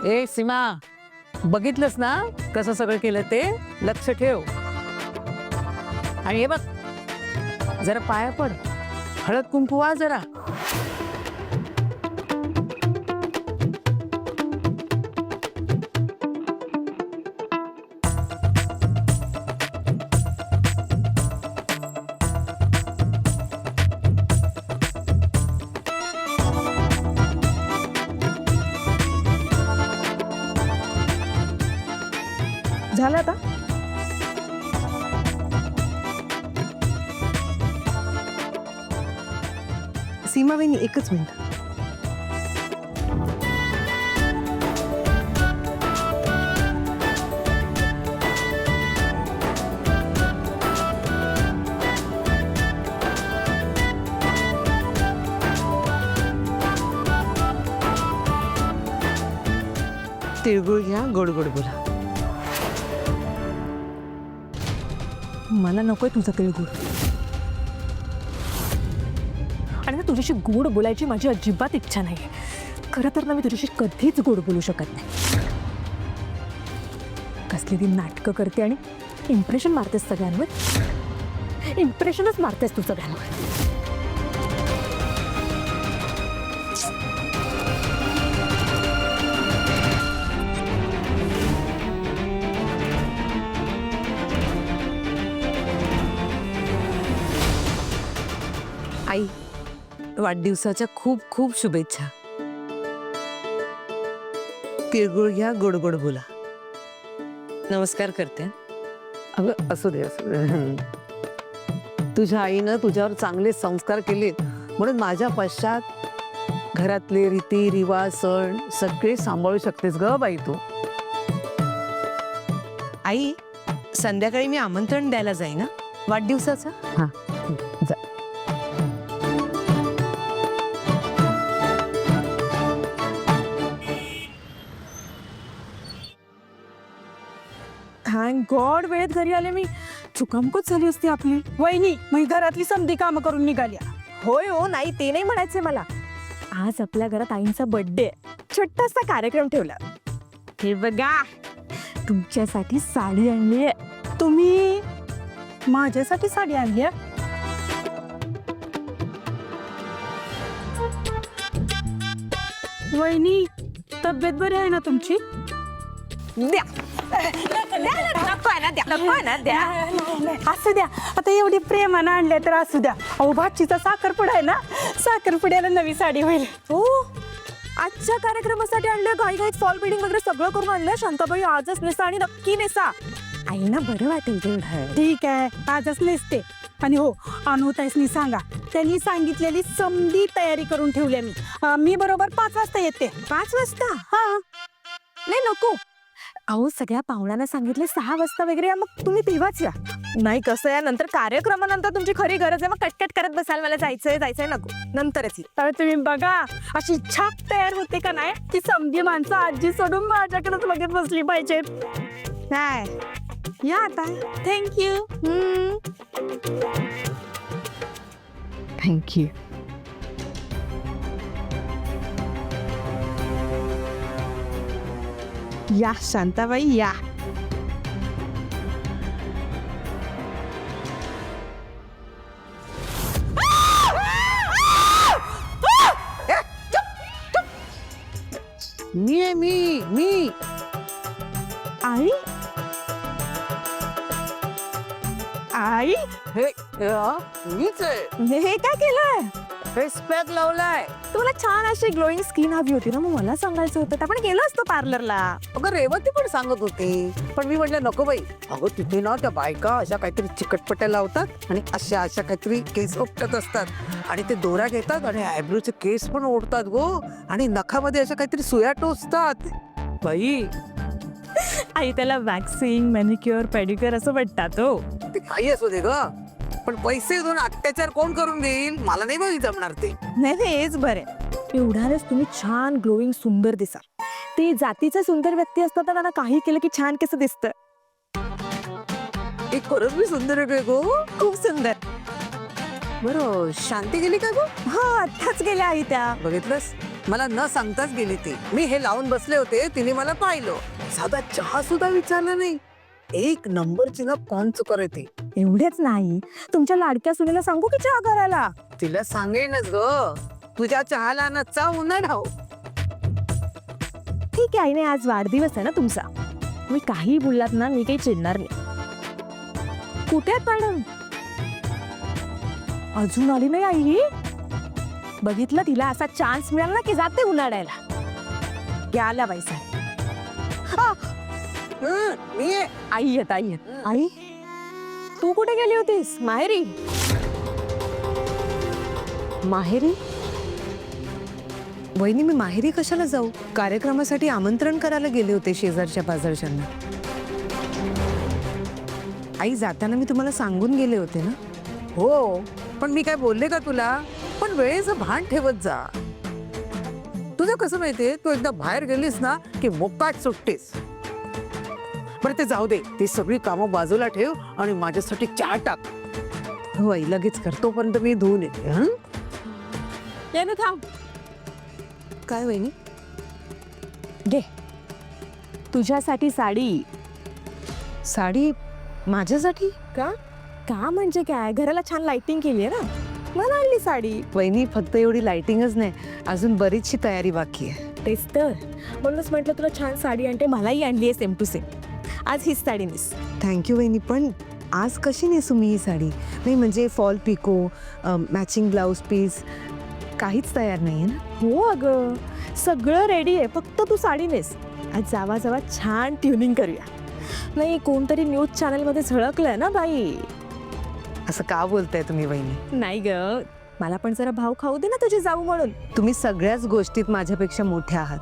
ए सीमा, बघितलंस ना कसं सगळं केलं ते? लक्ष ठेव. आणि हे बघ, जरा पाया पड, हळद कुंकू वा जरा. झालं आता? सीमा वहिनी, एकच मिनिट. तिळगुळ घ्या, गोड गोड बोला. मला नकोय तुझं तिळगुळ. आणि ना तुझ्याशी गोड बोलायची माझी अजिबात इच्छा नाही. खरं तर ना मी तुझ्याशी कधीच गोड बोलू शकत नाही. कसली ती नाटकं करते आणि इम्प्रेशन मारतेस सगळ्यांवर. इम्प्रेशनच मारतेस तू सगळ्यांवर. आई, वाढदिवसाच्या खूप खूप शुभेच्छा. तिळगुळ घ्या, गोड गोड बोला. नमस्कार करते. अगं असू दे, असू दे. तुझ्या आईनं तुझ्यावर चांगले संस्कार केलेत म्हणून माझ्या पश्चात घरातले रीती रिवाज सण सगळे सांभाळू शकतेस ग बाई तू. आई, संध्याकाळी मी आमंत्रण द्यायला जाईन ना वाढदिवसाचं. हा, जा. थँक गॉड वेळेत घरी आले मी. चुकामकच झाली असती आपली. वहिनी, मी घरातली समधी कामं करून निघाल्या. होय हो, नाही ते नाही म्हणायचंय मला. आज आपल्या घरात आईंचा बर्थडे. छोटासा कार्यक्रम ठेवला. हे बघा, तुमच्यासाठी साडी आणली. तुम्ही माझ्यासाठी साडी आणली? वहिनी, तब्येत बरी आहे ना तुमची? द्या. असू द्या, आता एवढी प्रेमानं आणल्या तर असू द्या. अहो, भाचीचा साखरपुडा आहे ना, साखरपुड्याला नवी साडी होईल. हो, आजच्या कार्यक्रमासाठी आणलं. घाई घाईत फॉल बिल्डिंग वगैरे सगळं करून आणलं. शांताबाई आजच नेसा आणि नक्की नेसा. आईना बरं वाटेल तेवढं. ठीक आहे, आजच नेसते. आणि हो, अनुताईसनी सांगा, त्यांनी सांगितलेली समधी तयारी करून ठेवल्या मी. मी बरोबर 5 वाजता येते. 5 वाजता? हा, नाही नको. अहो, सगळ्या पाहुण्यांना सांगितले 6 वाजता वगैरे. मग तुम्ही तेव्हाच या. नाही, कसं आहे, नंतर कार्यक्रमानंतर तुमची खरी गरज आहे. मग कटकट करत बसाल. मला जायचंय नको, नंतरच ये. तर तुम्ही बघा, अशी छाप तयार होते का नाही, ती समधी माणसं आजी सोडून माझ्याकडेच बघत बसली पाहिजे. काय या आता. थँक्यू. थँक्यू. या शांताबाई, या. मी आहे, मी. आई, आई, हे मीच आहे. हे काय केलंय? फेस पॅक लावलाय. तुला छान अशी ग्लोईंग स्किन हवी होती ना, मग मला सांगायचं होतं. आपण गेलो असतो पार्लरला. अगं रेवती पण सांगत होती, पण मी म्हटलं नको बाई. अगं तिथे ना त्या बायका अशा काहीतरी चिकटपट्या लावतात आणि अशा काहीतरी केस उपटत असतात आणि ते दोरा घेतात आणि आयब्रोचे केस पण ओढतात गो आणि नखामध्ये अशा काहीतरी सुया टोचतात बाई. आई, त्याला वॅक्सिंग, मॅनिक्युअर, पेडिक्युअर असं म्हणतात. हो, ते काही असू दे ग, पण पैसे देऊन अत्याचार कोण करून देईल? मला नाही बाई जमणार ते. नाही, हेच बरे. एवढ्यानेच तुम्ही छान ग्लोईंग सुंदर दिसाल. ते जातीचे सुंदर व्यक्ती असतात ना, त्यांना काही केलं की छान कसं दिसतं. एक खरंच मी सुंदर आहे गो, खूप सुंदर. बरं शांती गेली का गो? हा, आत्ताच गेल्या आई त्या. बघितलंस मला न सांगताच गेली ती. मी हे लावून बसले होते, तिने मला पाहिलं. साधा चहा सुद्धा विचारला नाही. एक नंबरची ना कॉन चुकर आहे ती. एवढेच नाही, तुमच्या लाडक्या सुनेला सांगू की चहा करायला? तिला सांगेनच ग, तुझ्या चहाला ना चाव न राहू. ठीक आहे आईने, आज वाढदिवस आहे ना तुमचा, मी काही बोललात ना, मी काही चिडणार नाही. कुठे आहेत मॅडम? अजून आली नाही आई? बघितलं, तिला असा चान्स मिळाला ना की जाते उन्हाळ्याला. गेल्या बाईसा. मी आहे. आई येत, आई येत. आई, तू कुठे गेली होतीस? माहेरी? माहेरी? वहिनी, मी माहेरी कशाला जाऊ? कार्यक्रमासाठी आमंत्रण करायला गेले होते शेजारच्या पाजारच्यांना. आई, जाताना मी तुम्हाला सांगून गेले होते ना. हो, पण मी काय बोलले का तुला? पण वेळेचं भान ठेवत जा. तुझं कसं माहितीये, तू एकदा बाहेर गेलीस ना की मोकाट सुटतेस. बरं ते जाऊ दे, ती सगळी कामं बाजूला ठेव आणि माझ्यासाठी चहा टाक. हो आई, लगेच कर. तोपर्यंत मी धुवून येते. हं? ये ना, थांब. काय वहिनी? घे तुझ्यासाठी साडी. साडी माझ्यासाठी? का? का म्हणजे काय, घराला छान लाइटिंग केली आहे ना, मला आणली साडी. वहिनी, फक्त एवढी लाइटिंगच नाही, अजून बरीचशी तयारी बाकी आहे. तेच तर, म्हणूनच म्हटलं तुला छान साडी आणते. मलाही आणली आहे सेम टू सेम. आज हीच साडी नेस. थँक्यू वहिनी, पण आज कशी नेसू मी ही साडी? नाही म्हणजे fall pico, matching blouse piece काहीच तयार नाही आहे ना? हो अगं, सगळं रेडी आहे, फक्त तू साडी नेस. आज जावा जावा छान ट्युनिंग करूया. नाही, कोणतरी न्यूज चॅनलमध्ये झळकलंय ना बाई. असं का बोलताय तुम्ही वहिनी? नाही ग, मला पण जरा भाव खाऊ दे ना तुझी जाऊ म्हणून. तुम्ही सगळ्याच गोष्टीत माझ्यापेक्षा मोठ्या आहात.